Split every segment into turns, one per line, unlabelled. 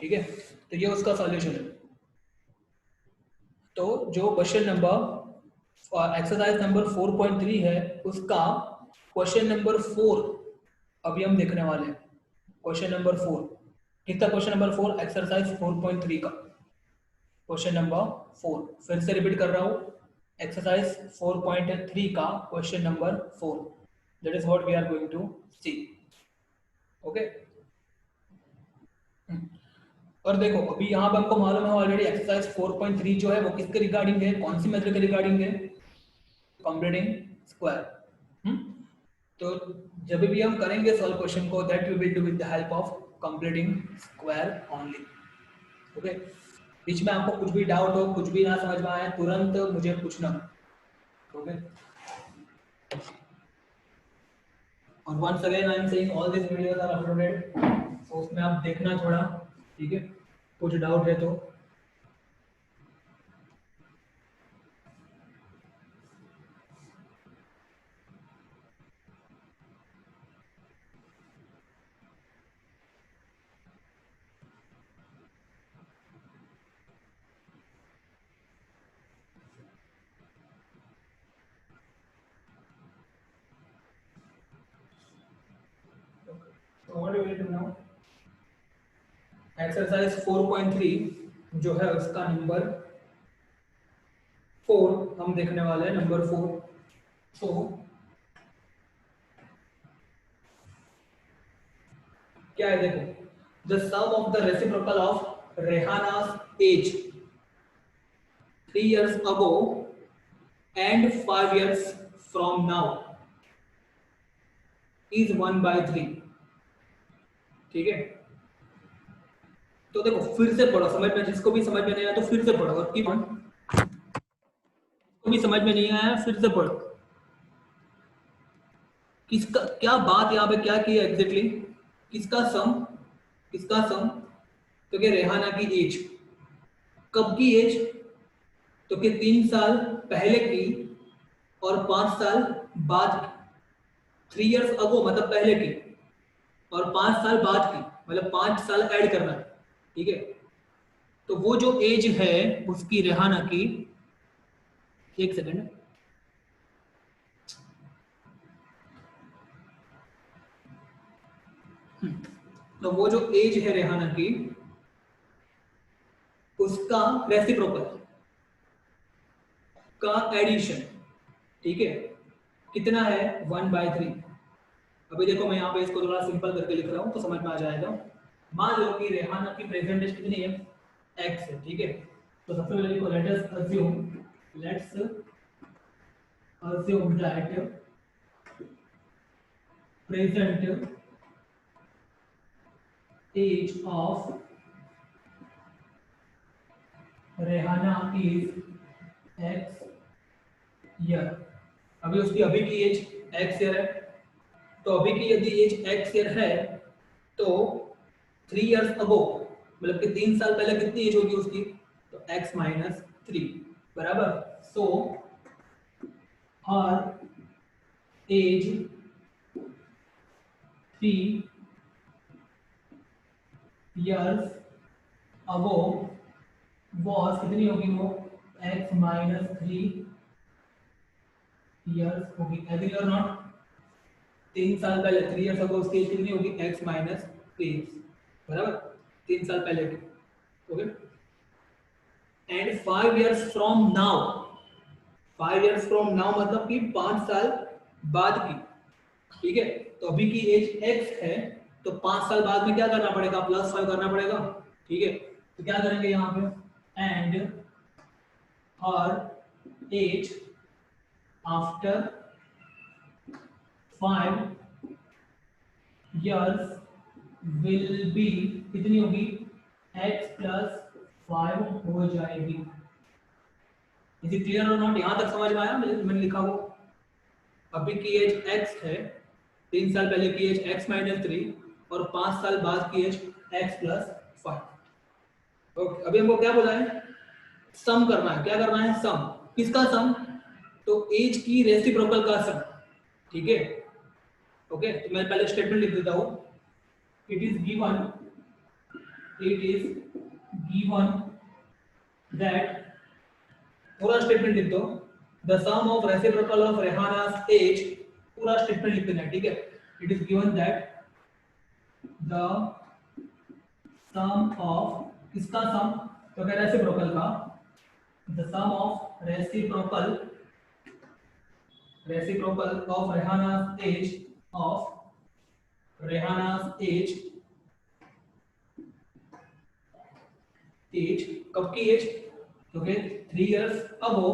ठीक है, तो ये उसका सॉल्यूशन है। तो जो क्वेश्चन नंबर एक्सरसाइज नंबर 4.3 है उसका क्वेश्चन नंबर 4 अभी हम देखने वाले हैं। क्वेश्चन नंबर 4 कितना? क्वेश्चन नंबर 4 एक्सरसाइज 4.3 का क्वेश्चन नंबर 4 फिर से रिपीट कर रहा हूँ। एक्सरसाइज 4.3 का question number 4, that is what we are going to see. Okay, और देखो अभी यहाँ पे हमको मालूम है ऑलरेडी एक्सरसाइज 4.3 जो है वो किसके रिगार्डिंग है, कौन सी मेथड के रिगार्डिंग है? Completing square. तो जब भी हम करेंगे सॉल्व क्वेश्चन को, that we will do with the help of completing square only. Okay, बीच में आपको कुछ भी डाउट हो, कुछ भी ना समझ में आए, तुरंत मुझे पूछना। ओके, और once again I am saying all this videos are uploaded, तो उसमें आप देखना थोड़ा, ठीक है? कुछ डाउट है तो what we will do now, exercise 4.3 जो है उसका नंबर 4 हम देखने वाले हैं, नंबर 4। सो क्या है देखो, the sum of the reciprocal of Rehana's age 3 years ago and 5 years from now is 1/3। ठीक है, तो देखो फिर से पढ़ो, समझ में, जिसको भी समझ में नहीं आया तो फिर से पढ़ो, और की जिसको भी समझ में नहीं आया फिर से पढ़ो। किसका क्या बात यहाँ पे क्या की है एग्जैक्टली, किसका सम, किसका सम? तो क्या रेहाना की एज, कब की एज? तो कि 3 साल पहले की और 5 साल बाद की। 3 years अगो मतलब पहले की, और 5 साल बाद की मतलब 5 साल ऐड करना है। ठीक है, तो वो जो एज है उसकी रेहाना की, एक सेकंड, तो वो जो एज है रेहाना की उसका रेसिप्रोकल का एडिशन, ठीक है, कितना है? 1/3। अभी देखो मैं यहाँ पे इसको थोड़ा सिंपल करके लिख रहा हूँ तो समझ में आ जाएगा। मान लो कि रेहाना की प्रेजेंट एज कितनी है? x है, ठीक है। तो सबसे पहले लिखो let's assume that present age of Rehana is x year. अभी उसकी अभी की एज x ईयर है, तो अभी की यदि एज x ईयर है तो 3 years अगो मतलब कि 3 साल पहले कितनी एज होगी उसकी? तो x - 3 बराबर। सो हर एज 3 years अगो वॉज कितनी होगी? वो x - 3 years होगी। एग्री और नॉट? 3 साल पहले 3 years अगो उसकी एज कितनी होगी? x - 3 बराबर, 3 साल पहले की। Okay, and 5 years from now, 5 years from now मतलब कि 5 साल बाद की। ठीक है, तो अभी की एज x है, तो 5 साल बाद में क्या करना पड़ेगा? +5 करना पड़ेगा। ठीक है, तो क्या करेंगे यहाँ पे? And her age after 5 years will be कितनी होगी? x + 5 हो जाएगी। इज इट क्लियर और नॉट? यहां तक समझ में आया मैंने लिखा वो? अभी की एज x है, 3 साल पहले की एज x - 3 और 5 साल बाद की एज x + 5। ओके, अभी हमको क्या बोला है? सम करना है। क्या करना है? सम। किसका सम? तो एज की रेसिप्रोकल का सम। ठीक है, ओके, तो मैं पहले स्टेटमेंट लिख देता हूं। It is given it is given that, पूरा स्टेटमेंट लिख दो, the sum of reciprocal of Rehana's age, पूरा स्टेटमेंट लिख देना है, ठीक है। It is given that the sum of, किसका सम, तो क्या रेसिप्रोकल का, the sum of reciprocal of Rehana's age, of Rehana's age, कब की एज, क्योंकि 3 years above,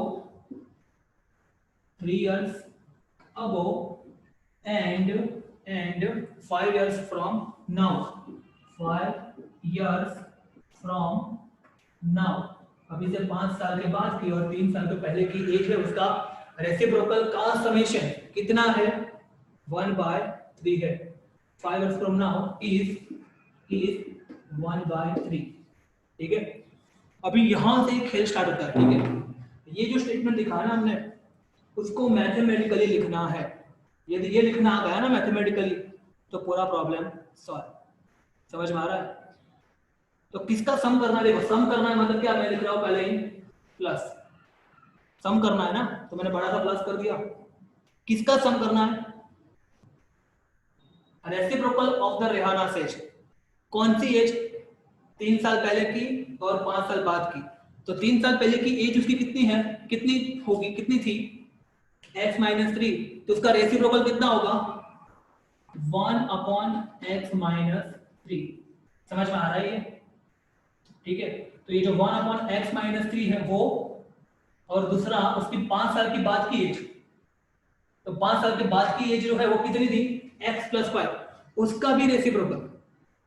3 years above and 5 years from now, 5 years from now, अभी से 5 साल के बाद की और 3 साल के पहले की एज है, उसका रेसिप्रोकल का समेशन कितना है, 1/3 है। 5 years from now is 1/3, ठीक है। अभी यहां से एक खेल स्टार्ट होता है, ठीक है। ये जो स्टेटमेंट लिखा है ना हमने, उसको मैथमेटिकली लिखना है। यदि ये लिखना आ गया ना मैथमेटिकली, तो पूरा प्रॉब्लम सॉल्व। समझ में आ रहा है? तो किसका सम करना है, देखो सम करना है मतलब क्या, मैं लिख रहा हूं पहले ही प्लस, सम करना है ना, तो मैंने बड़ा सा प्लस कर दिया। किसका सम करना है, रेसिप्रोकल ऑफ द रेहानास एज, कौन सी एज, 3 साल पहले की और 5 साल बाद की। तो 3 साल पहले की एज उसकी कितनी है, कितनी होगी, कितनी थी, x-3, तो उसका रेसिप्रोकल कितना होगा, 1/x-3। समझ में आ रहा है ये, ठीक है। तो ये जो 1/x-3 है वो, और दूसरा उसकी 5 साल की बाद की एज, तो 5 साल के बाद की एज जो है वो कितनी थी, x + 5, उसका भी रेसिप्रोकल,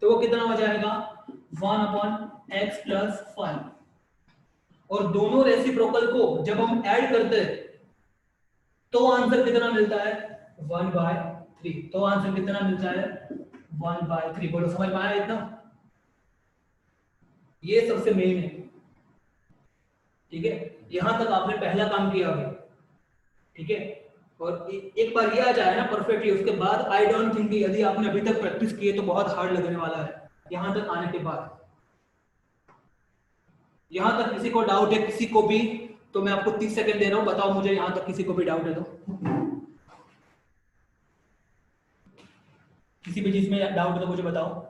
तो वो कितना हो जाएगा, 1/x + 5। और दोनों रेसिप्रोकल को जब हम ऐड करते हैं तो आंसर कितना मिलता है, 1/3। तो आंसर कितना मिलता है, 1/3। बोलो समझ में आया इतना, ये सबसे मेन है, ठीक है। यहां तक आपने पहला काम किया अभी, ठीक है। और एक बार ये आ जाए ना परफेक्टली, उसके बाद आई डोंट थिंक यदि आपने अभी तक प्रैक्टिस की है तो बहुत हार्ड लगने वाला है यहां तक आने के बाद। यहां तक किसी को डाउट है, किसी को भी, तो मैं आपको 30 सेकंड दे रहा हूं, बताओ मुझे यहां तक किसी को भी डाउट है तो, किसी भी चीज में डाउट है तो मुझे बताओ।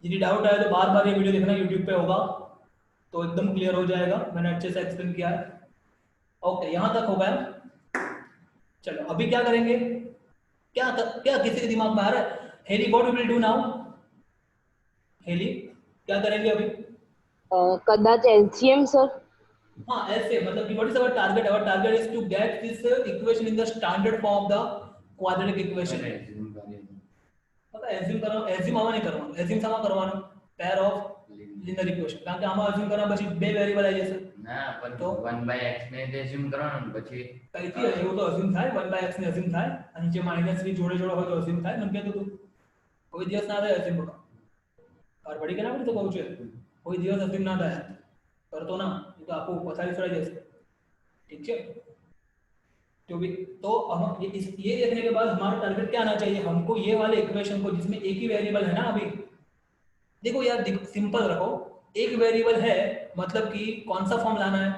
यदि डाउट आए तो बार बार ये वीडियो देखना, यूट्यूब पे होगा तो एकदम क्लियर हो जाएगा, मैंने अच्छे से एक्सप्लेन किया है। ओके, यहां तक हो गया। चलो अभी क्या करेंगे, क्या क्या किसी के दिमाग में आ रहा है, हेली what we will do now, हेली क्या करेंगे अभी,
कदाच एलसीएम सर।
हाँ ऐसे, मतलब कि what is our target is to get this equation in the standard form of the quadratic equation. पता है एज्यूम करो, एज्यूम आवा नहीं करवानो, assume Sama करवानो pair of linear equation, કારણ કે આમાં એઝ્યુમ કરવા પછી બે વેરીએબલ આવી જશે,
ના પણ
તો
1/x ને એઝ્યુમ કરવાનું ને પછી
કઈથી એવું તો એઝ્યુમ થાય, 1/x ને એઝ્યુમ થાય અને નીચે માઈનસ બી જોડે જોડે હોય તો એઝ્યુમ થાય, મને કહેતો તું કોઈ દિવસ ના થાય એઝ્યુમ બકા और बड़ी केना पड़ी तो कहू छे कोई દિવસ એઝ્યુમ ના થાય करतो ना, ये तो आपको पथारी फराई जैसे, ठीक है। तो भी तो हम ये देखने के बाद हमारा टारगेट क्या आना चाहिए, हमको ये वाले इक्वेशन को जिसमें एक ही वेरिएबल है ना, अभी देखो यार सिंपल रखो, एक वेरिएबल है मतलब कि कौन सा फॉर्म लाना है,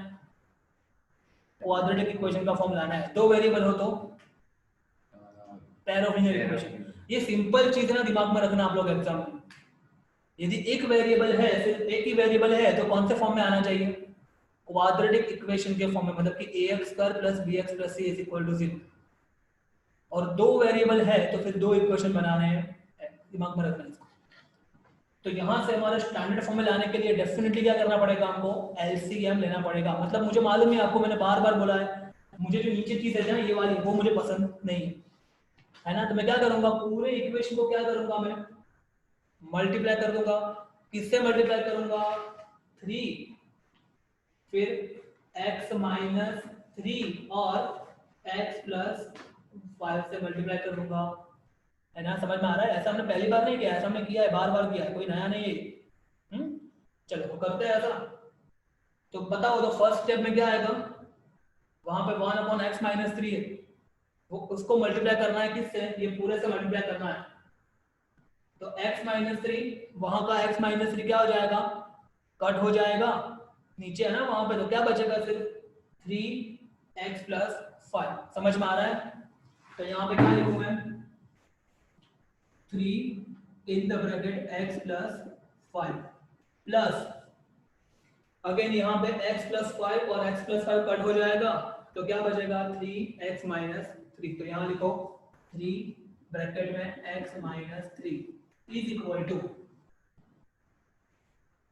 क्वाड्रेटिक इक्वेशन का फॉर्म लाना है। दो वेरिएबल हो तो पेयर ऑफ लीनियर इक्वेशन। ये सिंपल चीज है ना, दिमाग में रखना आप लोग एग्जाम में। यदि एक वेरिएबल है, सिर्फ एक ही वेरिएबल है तो कौन से फॉर्म में आना चाहिए, क्वाड्रेटिक इक्वेशन के फॉर्म में, मतलब कि ax² + bx + c = 0। और दो वेरिएबल है तो फिर दो इक्वेशन बनाने हैं, दिमाग में रखना इसको। तो यहां से हमारे स्टैंडर्ड फॉर्म में लाने के लिए डेफिनेटली क्या करना पड़ेगा, हमको एलसीएम लेना पड़ेगा। मतलब मुझे मालूम है, आपको मैंने बार बार बोला है, मुझे जो नीचे चीज है ना ये वाली, वो मुझे पसंद नहीं है ना, तो मैं क्या करूंगा, पूरे इक्वेशन को क्या करूंगा, मैं मल्टीप्लाई कर दूंगा। किससे मल्टीप्लाई करूंगा, 3, फिर x - 3 और x + 5 से मल्टीप्लाई कर दूंगा, है ना। समझ में आ रहा है, ऐसा हमने पहली बार नहीं किया, ऐसा हमने किया है, बार बार किया है, कोई नया नहीं है। चलो तो करते हैं ऐसा। तो बताओ तो फर्स्ट स्टेप में क्या आएगा, वहां पे 1/x - 3 है, वो उसको मल्टीप्लाई करना है किससे, ये पूरे से मल्टीप्लाई करना है, तो x माइनस 3, वहां का x माइनस 3 क्या हो जाएगा, कट हो जाएगा, नीचे है ना वहां पे, तो क्या बचेगा सिर्फ 3x प्लस 5। समझ में आ रहा है? तो यहाँ पे क्या लिखूं मैं, 3 in the bracket x plus 5 plus, again यहाँ पे x प्लस 5 और x प्लस 5 कट हो जाएगा, तो क्या बचेगा 3x माइनस 3। तो यहाँ लिखो 3 ब्रैकेट में x minus 3 is equal to,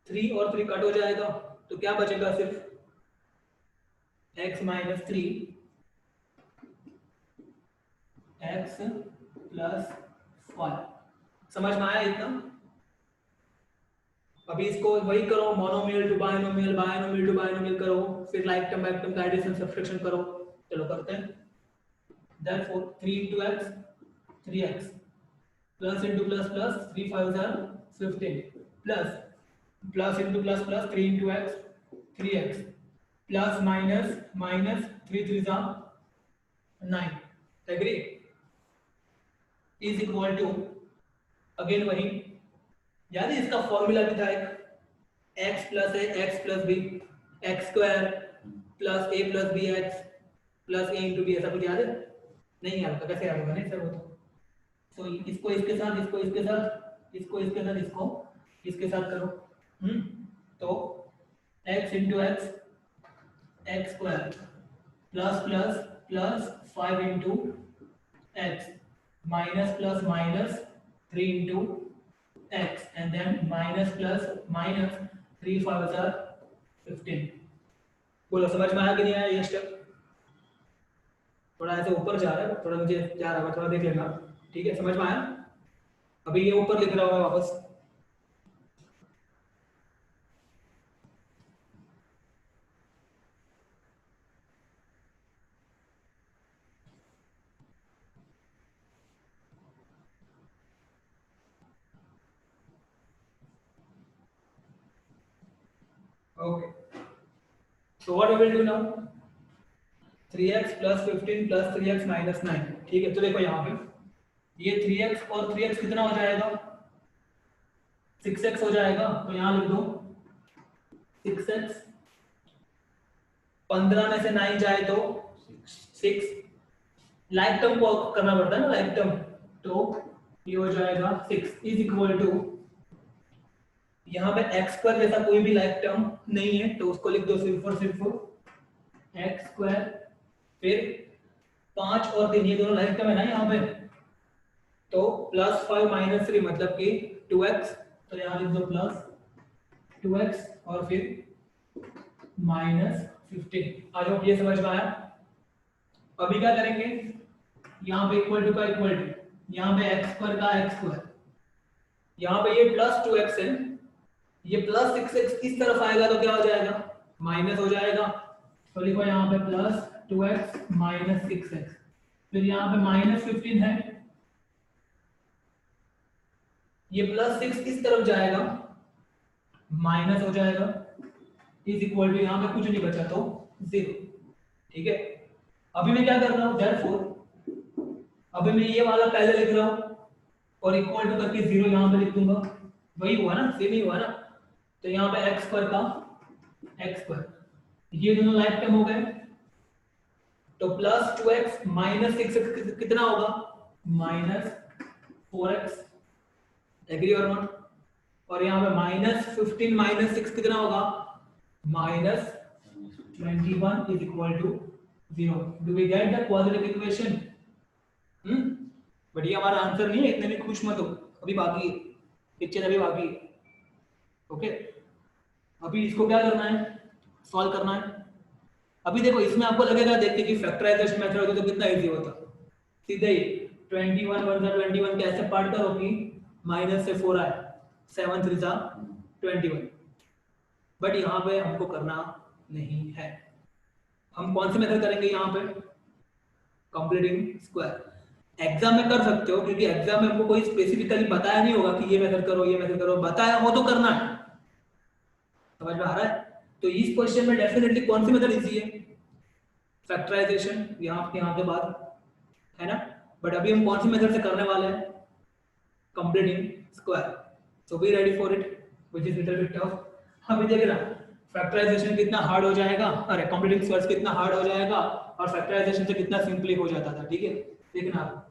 3 और 3 कट हो जाएगा, तो क्या बचेगा सिर्फ x माइनस 3 x प्लस 5। समझ में आया इतना? अभी इसको वही करो, monomial to binomial, binomial to binomial करो, फिर लाइक टर्म बाइक टर्म का एडिशन सब्ट्रैक्शन करो। चलो करते हैं। Therefore 3 into x 3x plus into plus plus 3 5s are 15 plus plus into plus plus 3 into x 3x plus minus minus 3 3s are 9। Agree? Is equal to, again वही, याद है इसका formula भी था एक, x plus A x plus B x square plus A plus B x plus A into B, ऐसा कुछ याद है? नहीं याद होगा, कैसे याद होगा? नहीं सर वो तो इसको इसके साथ, इसको इसके साथ, इसको इसके साथ, इसको इसके साथ करो। तो x into x x square plus plus plus 5 into x minus plus minus 3 into x and then minus plus minus 3 5s are 15। बोलो समझ में आया कि नहीं आया ये स्टेप? थोड़ा ऐसे ऊपर जा रहा है, थोड़ा मुझे जा रहा है, थोड़ा देख लेना, ठीक है? समझ में आया? अभी ये ऊपर लिख रहा हूँ मैं वापस। Okay, so what we will do now, 3x plus 15 plus 3x minus 9। ठीक है, तो देखो यहाँ पे ये 3x और 3x कितना हो जाएगा, 6x हो जाएगा। तो यहाँ लिख दो 6x, 15 में से 9 जाए तो 6, लाइक टर्म को करना पड़ता है ना, लाइक टर्म, तो ये हो जाएगा 6 इज इक्वल टू, यहाँ पे x स्क्वायर जैसा कोई भी लाइक टर्म नहीं है, तो उसको लिख दो सिर्फ और सिर्फ x स्क्वायर, फिर 5 और 3 ये दोनों लाइक टर्म है ना यहाँ पे, तो प्लस 5 माइनस 3 मतलब कि 2x, तो यहाँ लिख दो प्लस 2x और फिर माइनस 15। आई होप ये समझ में आया। अभी क्या करेंगे, यहाँ पे इक्वल टू का इक्वल टू, यहाँ पे x स्क्वायर का x स्क्वायर, यहाँ पे ये प्लस 2x है, ये प्लस 6x इस तरफ आएगा तो क्या हो जाएगा, माइनस हो जाएगा। तो लिखो यहाँ पे प्लस 2x माइनस 6x, फिर यहाँ पे माइनस 15 है, ये प्लस 6 इस तरफ जाएगा, माइनस हो जाएगा, इज इक्वल टू, यहाँ पे कुछ नहीं बचा तो 0। ठीक है, अभी मैं क्या कर रहा हूँ, देयरफॉर अभी मैं ये वाला पहले लिख रहा हूँ और इक्वल टू करके 0 यहाँ पे लिख दूंगा, वही हुआ ना, सेम ही हुआ ना। तो यहाँ पे x स्क्वायर का x स्क्वायर, ये दोनों लाइक टर्म हो गए, तो प्लस 2x माइनस 6x कितना होगा, माइनस 4x। एग्री और नॉट? और यहाँ पे माइनस 15 माइनस 6 कितना होगा, minus 21 is equal to 0। Do we get the quadratic equation? But ये हमारा आंसर नहीं है, इतने भी खुश मत हो, अभी बाकी है, पिक्चर अभी बाकी है। ओके, अभी इसको क्या करना है, सॉल्व करना है। अभी देखो इसमें आपको लगेगा देख के कि फैक्टराइजेशन मेथड होती तो कितना इजी होता, सीधे ही 21 वर्सेस 21 के ऐसे पार्ट करो कि माइनस से 4 आए, 7 3 जा 21। बट यहाँ पे हमको करना नहीं है। हम कौन सी मेथड करेंगे यहाँ पे, कंप्लीटिंग स्क्वायर। एग्जाम में कर सकते हो, क्योंकि एग्जाम में हमको कोई स्पेसिफिकली बताया नहीं होगा कि ये मेथड करो ये मेथड करो, बताया हो तो करना है। समझ में आ रहा है? तो इस क्वेश्चन में डेफिनेटली कौन सी मेथड इजी है, फैक्टराइजेशन, यहाँ के बाद है ना। बट अभी हम कौन सी मेथड से करने वाले हैं, completing square. So be ready for it, which is little bit tough. अभी देख ना फैक्टराइजेशन कितना हार्ड हो जाएगा, अरे कंप्लीटिंग स्क्वायर्स कितना हार्ड हो जाएगा और फैक्टराइजेशन से कितना सिंपली हो जाता था. ठीक है, देखना आप.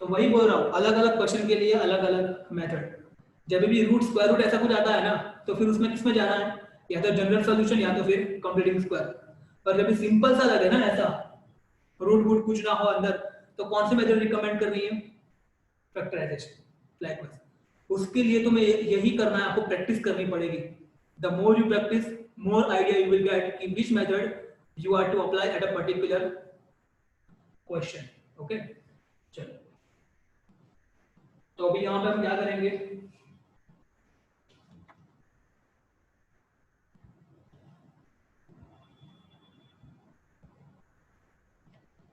तो वही बोल रहा हूँ, अलग अलग क्वेश्चन के लिए अलग अलग मेथड. जब भी रूट स्क्वायर रूट ऐसा कुछ आता है ना, तो फिर उसमें किसमें जाना है, या तो जनरल सॉल्यूशन या तो फिर कंप्लीटिंग स्क्वायर. पर जब भी सिंपल सा लगे ना, ऐसा रूट वूट कुछ ना हो अंदर, तो कौन सी मेथड रिकमेंड करनी है, फैक्टराइजेशन. लाइकवाइज उसके लिए तुम्हें यही करना है, आपको प्रैक्टिस करनी पड़ेगी. The more you practice, more idea you will get कि which method you are to apply at a particular question. Okay, चलो. तो अभी यहां पे हम क्या करेंगे,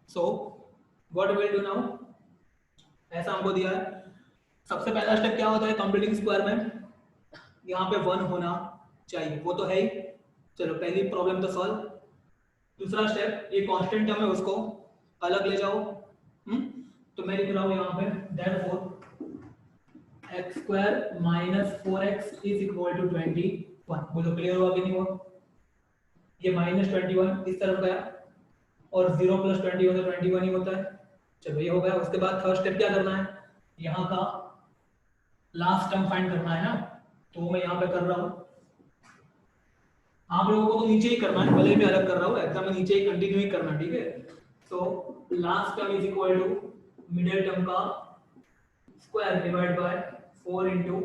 so what will do now. ऐसा हमको दिया है, सबसे पहला स्टेप क्या होता है कंप्लीटिंग स्क्वायर में, यहाँ पे 1 होना चाहिए, वो तो है ही. चलो पहली प्रॉब्लम तो सॉल्व. दूसरा स्टेप, ये कांस्टेंट टर्म है उसको अलग ले जाओ. तो मैं लिख रहा हूँ यहाँ पे therefore x square minus 4x is equal to 21. बोलो क्लियर हुआ कि नहीं हुआ. ये माइनस 21 इस तरफ गया और 0 प्लस 21 तो 21 ही होता है. चलो ये हो गया. उसके बाद थर्ड स्टेप क्या करना है, यहाँ का लास्ट टर्म फाइंड करना है ना, तो मैं यहाँ पे कर रहा हूँ. आप लोगों को तो नीचे ही करना है, भले ही मैं अलग कर रहा हूँ, एग्जाम में नीचे ही कंटिन्यू ही करना. ठीक है, so last term is equal to middle term का square divide by 4 into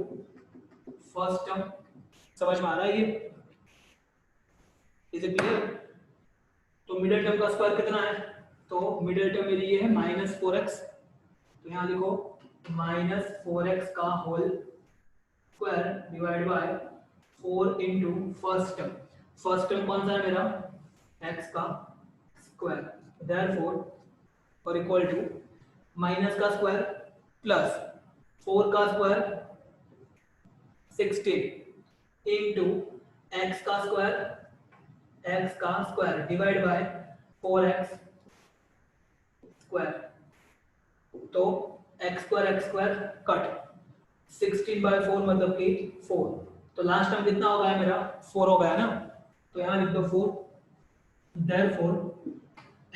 first term. समझ में आ रहा है ये, इज इट क्लियर. तो मिडिल टर्म का स्क्वायर कितना है, तो मिडिल टर्म मेरी ये है माइनस 4x. तो यहाँ लिखो माइनस 4x का whole square divide by 4 into first term. First term कौन सा है मेरा, x का स्क्वायर. देयरफॉर और इक्वल टू माइनस का स्क्वायर प्लस 4 का स्क्वायर 16 इंटू x का square divide by 4x square. तो x स्क्वायर कट 16 बाय 4 मतलब कि 4. तो लास्ट टर्म कितना हो गया मेरा, 4 हो गया ना. तो यहाँ लिख दो 4. Therefore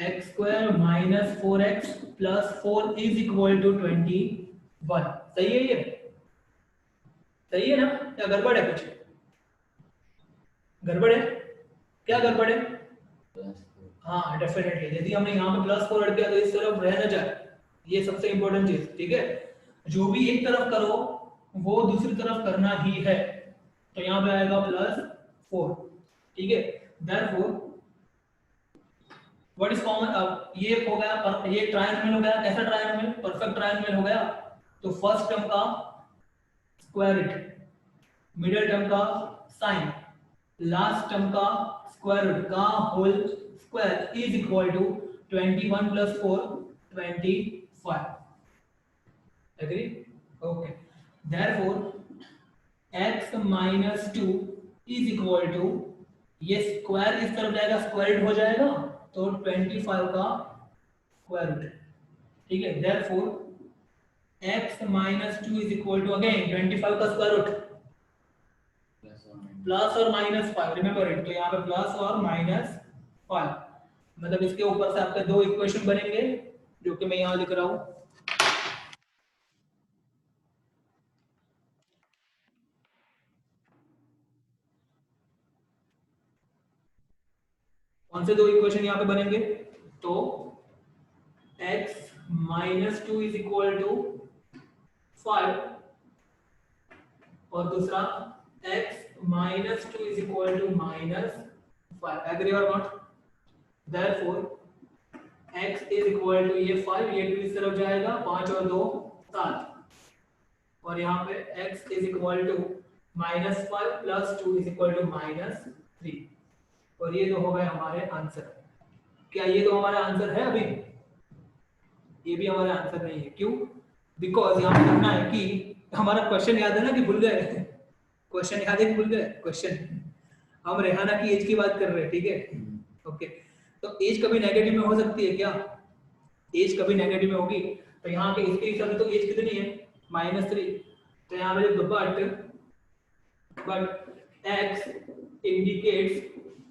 x square minus 4x plus 4 is equal to 21. सही है ये, सही है ना, या गड़बड़ है, कुछ गड़बड़ है, क्या गड़बड़ है. हाँ डेफिनेटली, यदि हमने यहाँ पे प्लस 4 ऐड किया तो इस तरफ रह न जाए, ये सबसे इंपॉर्टेंट चीज. ठीक है, जो भी एक तरफ करो वो दूसरी तरफ करना ही है. तो यहाँ पे आएगा प्लस 4. ठीक है, देयरफॉर व्हाट इज कॉमन. अब ये हो गया, ये ट्रायंगल हो गया. कैसा ट्रायंगल, परफेक्ट ट्रायंगल हो गया. तो फर्स्ट टर्म का स्क्वायर रूट, मिडिल टर्म का साइन, लास्ट टर्म का स्क्वायर रूट का whole square is equal to 21 plus 4 25. Agree. Okay, therefore x minus 2 is equal to, ये स्क्वायर इस तरफ जाएगा, स्क्वायर रूट हो जाएगा, तो 25 का स्क्वायर रूट. ठीक है, therefore x minus 2 is equal to again 25 का स्क्वायर रूट प्लस और माइनस 5. Remember it. तो यहाँ पे प्लस और माइनस 5, मतलब इसके ऊपर से आपके दो इक्वेशन बनेंगे जो कि मैं यहाँ लिख रहा हूँ. कौन से दो इक्वेशन यहाँ पे बनेंगे, तो x minus 2 is equal to 5 और दूसरा x minus 2 is equal to minus 5. Agree और not. Therefore x is equal to ये 5, ये 2 इस तरफ जाएगा, 5 और 2 7, और यहाँ पे x is equal to minus 5 plus 2 is equal to minus 3. और ये तो हो गए हमारे आंसर. क्या ये तो हमारा आंसर है अभी, ये भी हमारा आंसर नहीं है. क्यों, बिकॉज यहाँ पे लिखना है कि हमारा क्वेश्चन याद है ना, कि भूल गए क्वेश्चन याद है कि भूल गए क्वेश्चन. हम रेहाना की एज की बात कर रहे हैं. ठीक है, ओके. तो एज कभी नेगेटिव में हो सकती है क्या, एज कभी नेगेटिव में होगी. तो यहाँ पे इसके हिसाब से तो एज कितनी है -3, तो यहाँ पे बट एक्स इंडिकेट्स,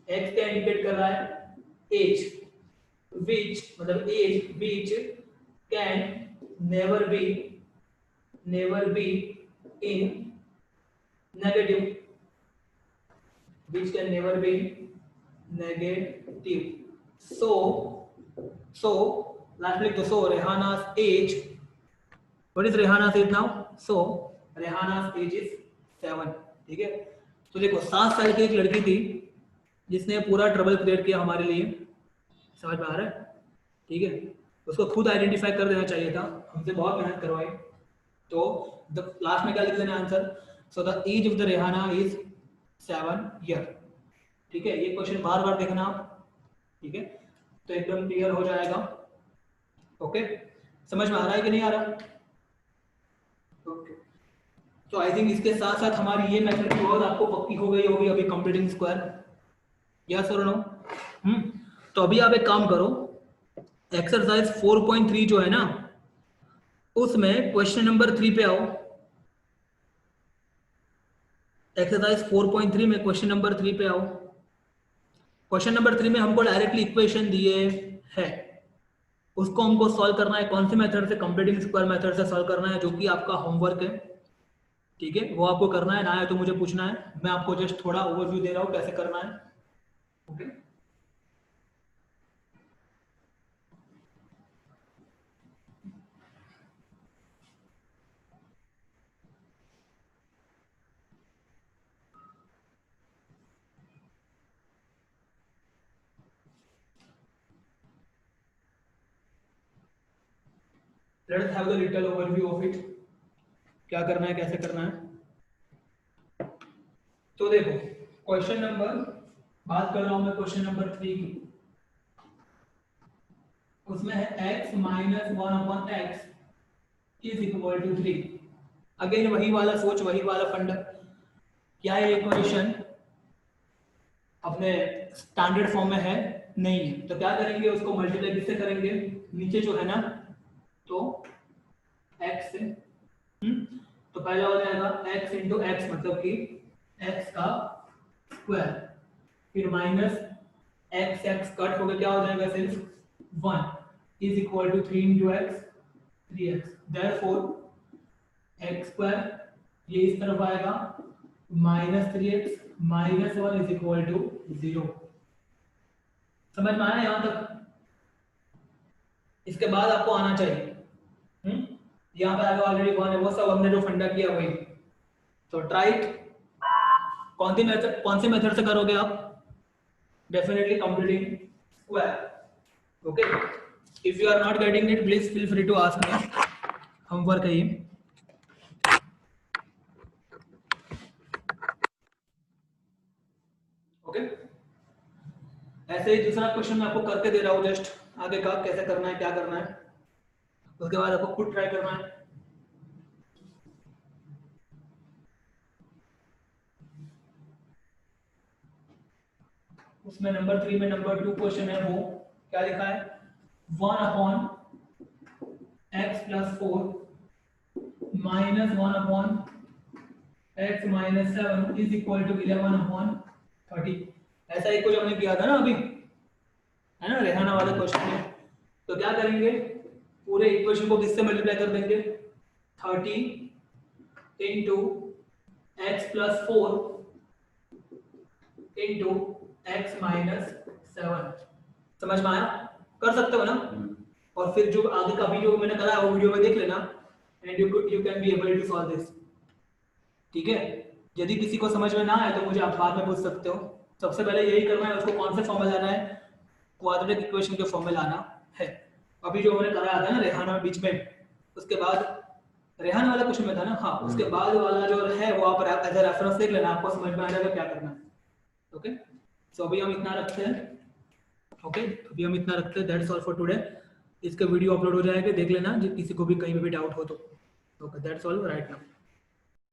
एक्स क्या इंडिकेट कर रहा है एज, विच मतलब age which can never be in negative, which can never be negative. So lastly, so Rehana's age, what is Rehana's age now? So Rehana's age is 7. ठीक है, तो देखो 7 साल की एक लड़की थी जिसने पूरा ट्रबल क्रिएट किया हमारे लिए, समझ में आ रहा है? ठीक है, उसको खुद आइडेंटिफाई कर देना चाहिए था, हमसे बहुत मेहनत करवाई। तो द लास्ट में क्या लिख देना answer, so the age of the Rehana is 7 year. ठीक है, ये क्वेश्चन बार बार देखना आप, ठीक है, तो एकदम क्लियर हो जाएगा। ओके, समझ में आ रहा है कि नहीं आ रहा? ओके, तो आई थिंक इसके साथ साथ हमारी ये मेथड की बहुत आपको पक्की हो गई होगी अभी, कंप्लीटिंग स्क्वायर, यस और नो? तो अभी आप एक काम करो, एक्सरसाइज 4.3 जो है ना, उसमें क्वेश्चन नंबर 3 पे आओ। एक्सरसाइज 4.3 में क्वेश्चन नंबर 3 पे आओ। क्वेश्चन नंबर 3 में हमको डायरेक्टली इक्वेशन दिए है, उसको हमको सॉल्व करना है। कौन से मेथड से? कंप्लीटिंग स्क्वायर मेथड से सॉल्व करना है, जो कि आपका होमवर्क है। ठीक है, वो आपको करना है, ना है तो मुझे पूछना है, मैं आपको जस्ट थोड़ा ओवरव्यू दे रहा हूँ कैसे करना है। Okay, let's have the little overview of it, क्या करना है कैसे करना है। तो देखो, क्वेश्चन नंबर, बात कर रहा हूं मैं क्वेश्चन नंबर 3 की, उसमें है x minus 1/x is equal to 3। Again वही वाला सोच, वही वाला फंडा, क्या ये इक्वेशन अपने स्टैंडर्ड फॉर्म में है? नहीं है, तो क्या करेंगे, उसको मल्टीप्लाई किससे करेंगे, नीचे जो है ना, तो x से। तो पहला हो जाएगा x इंटू एक्स, मतलब कि x का स्क्वायर, फिर माइनस x कट होकर क्या हो जाएगा, सिर्फ 1 is equal to 3 into x 3x, therefore x square ये इस तरफ आएगा minus 3x minus 1 is equal to 0। समझ में आया यहां तक? इसके बाद आपको आना चाहिए, यहाँ पे आगे ऑलरेडी 1 है, वो सब हमने जो फंडा किया वही। तो ट्राइट कौन सी मेथड से करोगे आप? Definitely completing square. Okay, if you are not getting it please feel free to ask me, हम वर्क है ये। ओके, ऐसे ही दूसरा क्वेश्चन मैं आपको करके दे रहा हूँ, जस्ट आगे का कैसे करना है क्या करना है, उसके बाद आपको खुद ट्राई करना है। उसमें नंबर 3 में नंबर 2 क्वेश्चन है, वो क्या लिखा है, 1/x + 4 minus 1/x minus 7 is equal to 11/30। ऐसा ही कुछ हमने किया था ना अभी, है ना, रेहाना वाला क्वेश्चन में। तो क्या करेंगे, पूरे इक्वेशन को किससे मल्टीप्लाई कर देंगे, 30 into x + 4 into x minus 7। समझ में आया? कर सकते हो ना? और फिर जो आगे का वीडियो मैंने कराया वो वीडियो में देख लेना, and you can be able to solve this. ठीक है, यदि किसी को समझ में ना आए तो मुझे आप बाद में पूछ सकते हो। सबसे पहले यही करना है, उसको कौन से फॉर्म में लाना है, क्वाड्रेटिक इक्वेशन के फॉर्म में लाना है। अभी जो मैंने कराया था ना रेहाना बीच में, उसके बाद रेहाना वाला क्वेश्चन में था ना, हाँ, उसके बाद वाला जो है वो आप एज ए रेफरेंस देख लेना, आपको समझ में आ जाएगा क्या करना है। ओके, सो अभी हम इतना रखते हैं। ओके, अभी हम इतना रखते हैं, दैट्स ऑल फॉर टुडे। इसके वीडियो अपलोड हो जाएगा, देख लेना, किसी को भी कहीं पे भी डाउट हो तो। Okay, that's all right now.